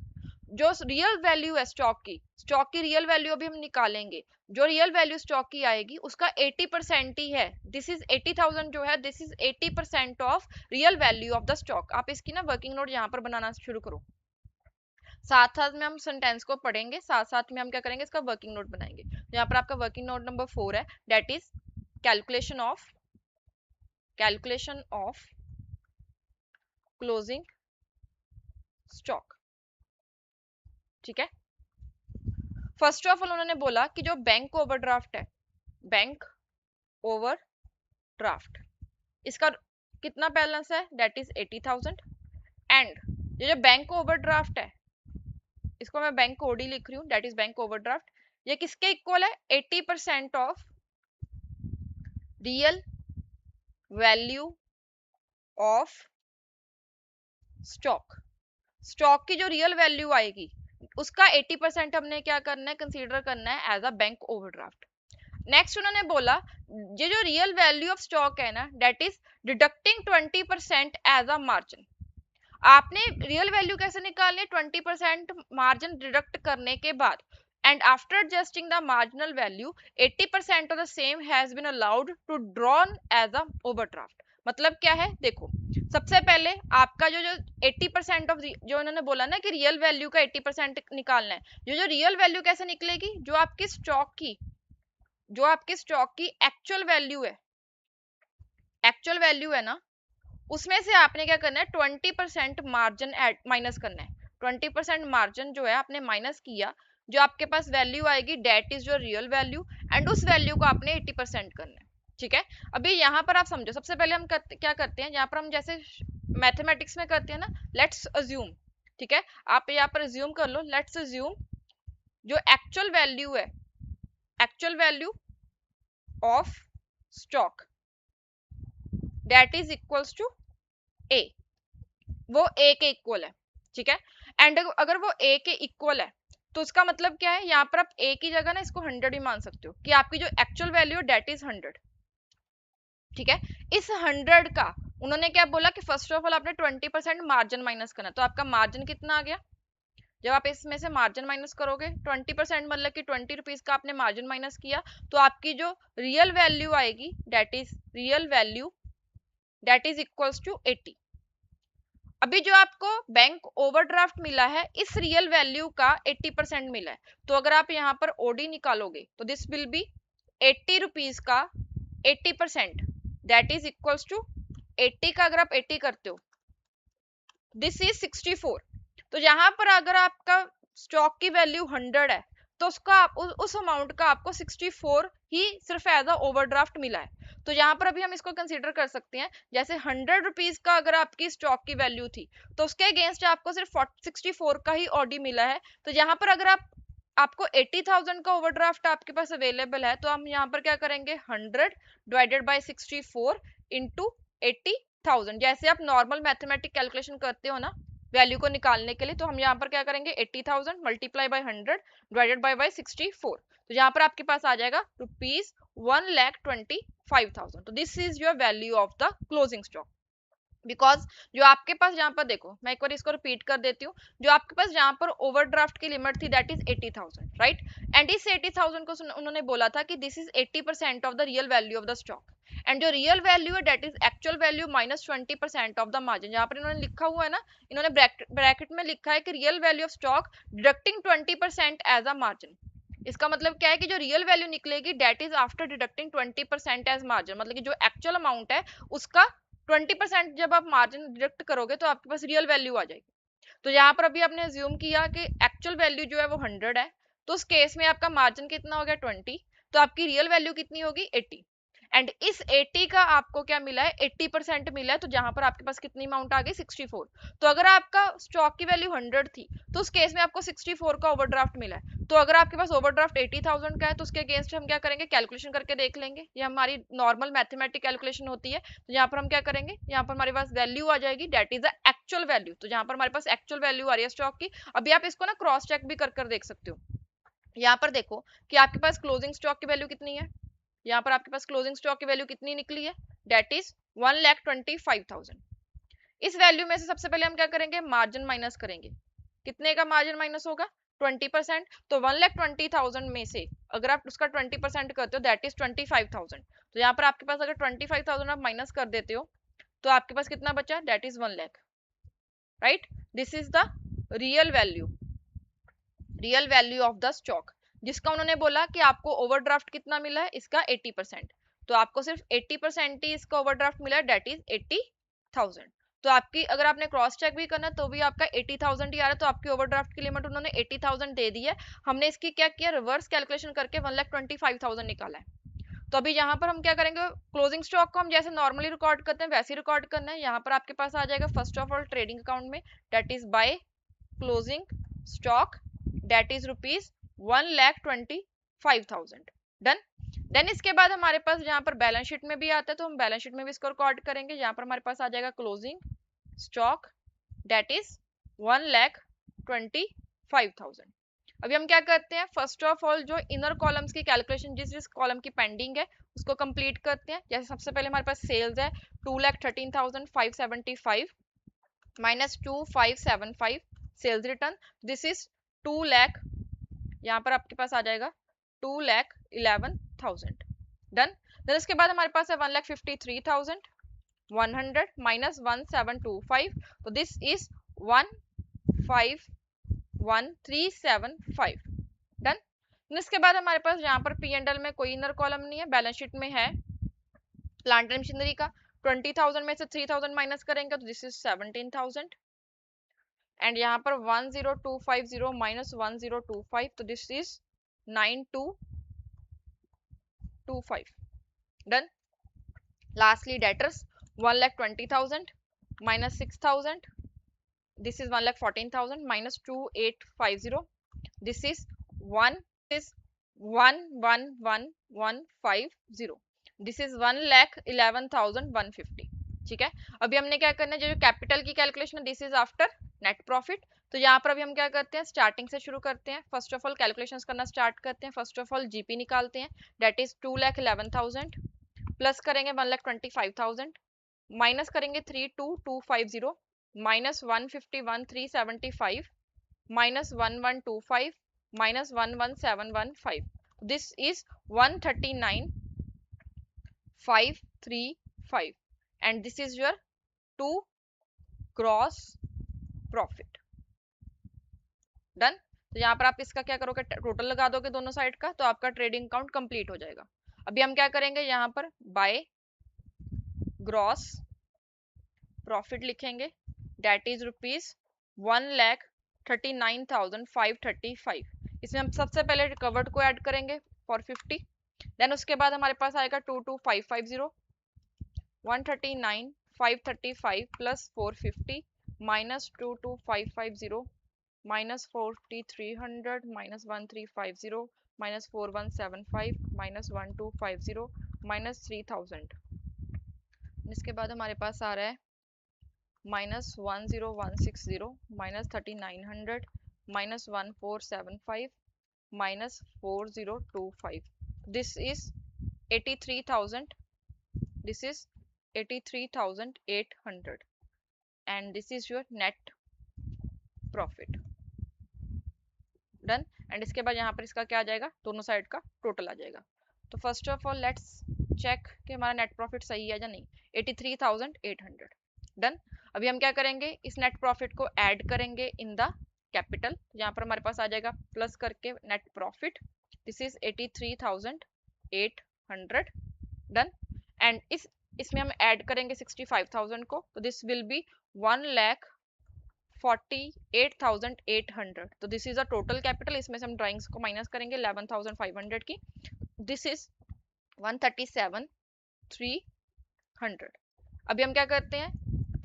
जो रियल वैल्यू है स्टॉक की रियल वैल्यू अभी हम निकालेंगे, जो रियल वैल्यू स्टॉक की आएगी उसका 80% ही है। दिस इज 80,000 जो है, this is 80% of real value of the stock. आप इसकी ना वर्किंग नोट यहाँ पर बनाना शुरू करो, साथ साथ में हम सेंटेंस को पढ़ेंगे, साथ साथ में हम क्या करेंगे, इसका वर्किंग नोट बनाएंगे। यहाँ पर आपका वर्किंग नोट नंबर 4 है, that is calculation of closing stock. ठीक है, फर्स्ट ऑफ ऑल उन्होंने बोला कि जो बैंक ओवरड्राफ्ट है, बैंक ओवरड्राफ्ट, इसका कितना बैलेंस है, दैट इज 80,000। एंड ये जो बैंक ओवरड्राफ्ट है, इसको मैं बैंक ओडी लिख रही हूँ, दैट इज बैंक ओवरड्राफ्ट, ये किसके इक्वल है, 80% of real value of stock. Stock की जो रियल वैल्यू आएगी उसका 80% हमने क्या करना है, कंसीडर करना है as a bank overdraft. Next उन्होंने बोला ये जो रियल वैल्यू ऑफ स्टॉक है ना, that is deducting 20% as a margin. आपने रियल वैल्यू कैसे निकालनी है, 20% मार्जिन डिडक्ट करने के बाद, and after adjusting the marginal value 80% of the same has been allowed to drawn as a overdraft. मतलब क्या है, देखो सबसे पहले आपका जो जो 80% ऑफ जो उन्होंने बोला ना कि रियल वैल्यू का 80% निकालना है, जो रियल वैल्यू कैसे निकलेगी, जो आपकी स्टॉक की एक्चुअल वैल्यू है ना, उसमें से आपने क्या करना है, 20% मार्जिन माइनस करना है। 20% मार्जिन जो है आपने माइनस किया, जो आपके पास वैल्यू आएगी that is your real value, and उस वैल्यू को आपने 80% करना है। ठीक है, अभी यहाँ पर आप समझो, सबसे पहले हम क्या करते हैं, यहाँ पर हम जैसे मैथमेटिक्स में करते हैं ना, लेट्स अज्यूम। ठीक है, आप यहाँ पर अज्यूम कर लो, लेट्स अज्यूम जो actual value of stock that is equals to A, वो ए के इक्वल है। ठीक है, एंड अगर वो ए के इक्वल है तो उसका मतलब क्या है, यहाँ पर आप ए की जगह ना इसको 100 भी मान सकते हो कि आपकी जो एक्चुअल वैल्यू डेट इज 100। ठीक है, इस 100 का उन्होंने क्या बोला कि फर्स्ट ऑफ ऑल आपने 20% मार्जिन माइनस करना, तो आपका मार्जिन कितना आ गया, जब आप इसमें से मार्जिन माइनस करोगे 20% मतलब कि 20 रुपीज का आपने मार्जिन माइनस किया, तो आपकी जो रियल वैल्यू आएगी दैट इज इक्वल्स टू 80। अभी जो आपको बैंक ओवरड्राफ्ट मिला है, इस रियल वैल्यू का 80% मिला है, तो अगर आप यहाँ पर ओडी निकालोगे तो दिस विल बी 80 रुपीज का 80%, दैट इज इक्वल्स टू 80 का अगर आप 80 करते हो दिस इज 64। तो यहाँ पर अगर आपका स्टॉक की वैल्यू 100 है तो उसका उस अमाउंट का आपको 64 ही सिर्फ एज अ ओवरड्राफ्ट मिला है। तो यहाँ पर अभी हम इसको कंसीडर कर सकते हैं, जैसे 100 रुपीज का अगर आपकी स्टॉक की वैल्यू थी तो उसके अगेंस्ट आपको सिर्फ 64 का ही ऑडी मिला है। तो यहाँ पर अगर आपको 80,000 का ओवरड्राफ्ट आपके पास अवेलेबल है, तो हम यहाँ पर क्या करेंगे 100 डिवाइडेड बाय 64 इंटू 80,000। जैसे आप नॉर्मल मैथमेटिक कैलकुलेशन करते हो ना वैल्यू को निकालने के लिए, तो हम यहाँ पर क्या करेंगे 80,000 मल्टीप्लाई बाय 100 डिवाइडेड बाय 64। तो यहाँ पर आपके पास आ जाएगा ₹1,25,500। तो this is your value of the closing stock. Because जो आपके पास यहाँ पर देखो, मैं एक बार इसको रिपीट कर देती हूँ, जो आपके पास यहाँ पर ओवरड्राफ्ट की लिमिट थी दैट इज 80,000, राइट। एंड इस 80,000 को उन्होंने बोला था कि this is 80% of the real value of the stock, and जो रियल वैल्यू है that is actual value minus 20% of the margin. यहाँ पर इन्होंने लिखा हुआ है ना, इन्होंने ब्रैकेट में लिखा है कि real value of stock deducting 20% as a margin. इसका मतलब क्या है कि जो रियल वैल्यू निकलेगी that is after deducting 20% as margin, मतलब कि जो एक्चुअल अमाउंट है उसका 20% जब आप मार्जिन डिडक्ट करोगे तो आपके पास रियल वैल्यू आ जाएगी। तो यहाँ पर अभी आपने अज्यूम किया कि एक्चुअल वैल्यू जो है वो 100 है, तो उस केस में आपका मार्जिन कितना हो गया 20, तो आपकी रियल वैल्यू कितनी होगी 80। एंड इस 80 का आपको क्या मिला है 80% मिला है, तो जहां पर आपके पास कितनी अमाउंट आ गई 64। तो अगर आपका स्टॉक की वैल्यू 100 थी तो उस केस में आपको 64 का ओवरड्राफ्ट मिला है। तो अगर आपके पास ओवरड्राफ्ट 80,000 का है तो उसके अगेंस्ट हम क्या करेंगे कैलकुलेशन करके देख लेंगे, ये हमारी नॉर्मल मैथमेटिक कैलकुलेशन होती है। तो यहाँ पर हम क्या करेंगे, यहाँ पर हमारे पास वैल्यू आ जाएगी that is the actual value. तो यहाँ पर हमारे पास एक्चुअल वैल्यू आ रही है स्टॉक की। अभी आप इसको ना क्रॉस चेक भी कर देख सकते हो। यहाँ पर देखो कि आपके पास क्लोजिंग स्टॉक की वैल्यू कितनी है, यहाँ पर आपके पास क्लोजिंग स्टॉक की वैल्यू कितनी निकली है दैट इज 1,25,000। इस वैल्यू में से सबसे पहले हम क्या करेंगे मार्जिन माइनस करेंगे। कितने का मार्जिन माइनस होगा 20%। तो 1,20,000 में से अगर आप उसका 20% करते हो दैट इज 25,000। तो यहाँ पर आपके पास अगर 25,000 आप माइनस कर देते हो तो आपके पास कितना बचा that is 1 lakh, right. This is the real value of the stock, जिसका उन्होंने बोला कि आपको ओवरड्राफ्ट कितना मिला है इसका 80%। तो आपको सिर्फ 80% ही इसका ओवरड्राफ्ट मिला है दैट इज 80,000। तो आपकी अगर आपने क्रॉस चेक भी करना तो भी आपका 80,000 ही आ रहा है। तो आपकी ओवरड्राफ्ट की लिमिट उन्होंने 80,000 दे दी है, हमने इसकी क्या किया रिवर्स कैलकुलेशन करके 1,25,000 निकाला है। तो अभी यहाँ पर हम क्या करेंगे क्लोजिंग स्टॉक को हम जैसे नॉर्मली रिकॉर्ड करते हैं वैसे रिकॉर्ड करना है। यहाँ पर आपके पास आ जाएगा first of all trading account में that is by closing stock that is ₹1,25,000 done. Then इसके बाद हमारे पास यहाँ पर बैलेंस शीट में भी आता है तो हम बैलेंस शीट में भी इसको रिकॉर्ड करेंगे। यहाँ पर हमारे पास आ जाएगा क्लोजिंग स्टॉक दैट इज 1,25,000। अभी हम क्या करते हैं फर्स्ट ऑफ ऑल जो इनर कॉलम्स की कैलकुलेशन जिस कॉलम की पेंडिंग है उसको कंप्लीट करते हैं। जैसे सबसे पहले हमारे पास सेल्स है 2,13,575 minus 2,575 sales return this is 2 lakh, यहाँ पर आपके पास आ जाएगा 2,11,000 डन। देन इसके बाद हमारे पास है 1,53,100 माइनस 1,725 तो दिस इज 1,51,375 डन। इसके बाद हमारे पास यहाँ पर पी एंड एल में कोई इनर कॉलम नहीं है, बैलेंस शीट में है प्लांट एंड मशीनरी का 20,000 में से 3,000 माइनस करेंगे तो दिस इज 17,000 एंड यहाँ पर 1,0250 माइनस 1,025 तो this is 9,225 done. Lastly debtors 1,20,000 minus 6,000 this is 1,14,000 minus 2,850 this is 1,11,150 this is 1,11,150। ठीक है, अभी हमने क्या करना है जो कैपिटल की कैलकुलेशन है this is after net profit. तो यहाँ पर अभी हम क्या करते हैं स्टार्टिंग से शुरू करते हैं, फर्स्ट ऑफ ऑल कैलकुलेशंस करना स्टार्ट करते हैं। फर्स्ट ऑफ ऑल जीपी निकालते हैं दैट इज 2,11,000 प्लस करेंगे 1,25,000 माइनस करेंगे 3,2,250 minus 151,375 minus 1,125 minus 1,1715 this is 139,535 and this is your to gross profit done. तो यहाँ पर आप इसका क्या करोगे टोटल लगा दोगे दोनों साइड का तो आपका ट्रेडिंग अकाउंट कंप्लीट हो जाएगा। अभी हम क्या करेंगे यहाँ पर बाय ग्रॉस प्रॉफिट लिखेंगे दैट इज ₹1,39,535। इसमें हम सबसे पहले रिकवर्ड को ऐड करेंगे फॉर 50, देन उसके बाद हमारे पास आएगा 22,550 139,535 plus 450 minus 22,550 minus 4,300 minus 1,350 minus 4,175 minus 1,250 minus 3,000। इसके बाद हमारे पास आ रहा है minus 1,0160 minus 3,900 minus 1,475 minus 4,025. This is 83,000. This is 83,800 and this is your net profit. Done. And इसके बाद यहाँ पर इसका क्या आ जाएगा, दोनों साइड का टोटल आ जाएगा। तो first of all let's check कि हमारा नेट प्रॉफिट सही है या नहीं। 83,800 डन। अभी हम क्या करेंगे, इस नेट प्रॉफिट को ऐड करेंगे इन द कैपिटल। यहाँ पर हमारे पास आ जाएगा प्लस करके net profit, this is 83,800 done. And इसमें हम ऐड करेंगे 65,000 को, तो दिस विल बी 1,48,800। तो this is a total capital. इसमें से हम ड्राइंग्स को माइनस करेंगे 11,500 की, दिस इज 137,300। अभी हम क्या करते हैं,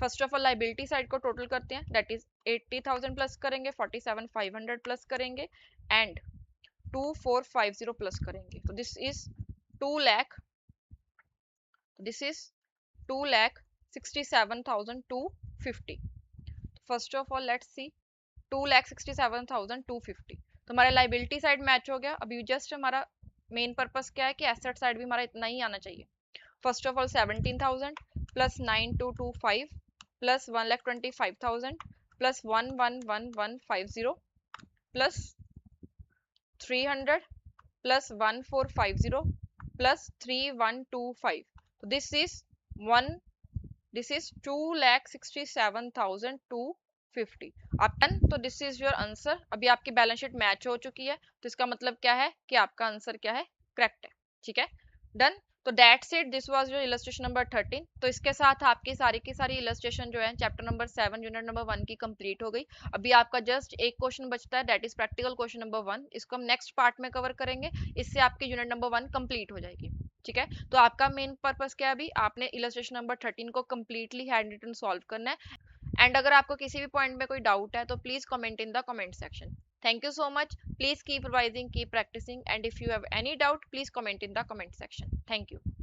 first of all liability side को टोटल करते हैं, दैट इज 80,000 प्लस करेंगे, 47,500 प्लस करेंगे एंड 2,450 प्लस करेंगे। तो this is 2,67,250। First of all let's see 2,67,250। तो हमारा लाइबिलिटी साइड मैच हो गया। अभी जस्ट हमारा मेन पर्पस क्या है कि एसेट साइड भी हमारा इतना ही आना चाहिए। First of all 17,000 plus 9,225 plus 1,25,000 plus 1,11,150 plus 300 plus 1,450 plus 3,125। तो दिस इज 2,67,250 आप डन। तो दिस इज योर आंसर। अभी आपकी बैलेंस शीट मैच हो चुकी है, तो इसका मतलब क्या है कि आपका आंसर क्या है, करेक्ट है। ठीक है, डन। तो that's it, this was your illustration number 13। तो इसके साथ आपकी सारी की सारी इलस्ट्रेशन जो है चैप्टर नंबर 7 यूनिट नंबर 1 की कंप्लीट हो गई। अभी आपका जस्ट एक क्वेश्चन बचता है, that is practical question number 1। इसको हम नेक्स्ट पार्ट में कवर करेंगे, इससे आपकी यूनिट नंबर 1 कंप्लीट हो जाएगी। ठीक है, तो आपका मेन पर्पस क्या है, अभी आपने इलस्ट्रेशन नंबर 13 को कंप्लीटली हैंड रिटन सॉल्व करना है। एंड अगर आपको किसी भी पॉइंट में कोई डाउट है तो please comment in the comment section. Thank you so much. Please keep revising, keep practicing, and if you have any doubt, please comment in the comment section. Thank you.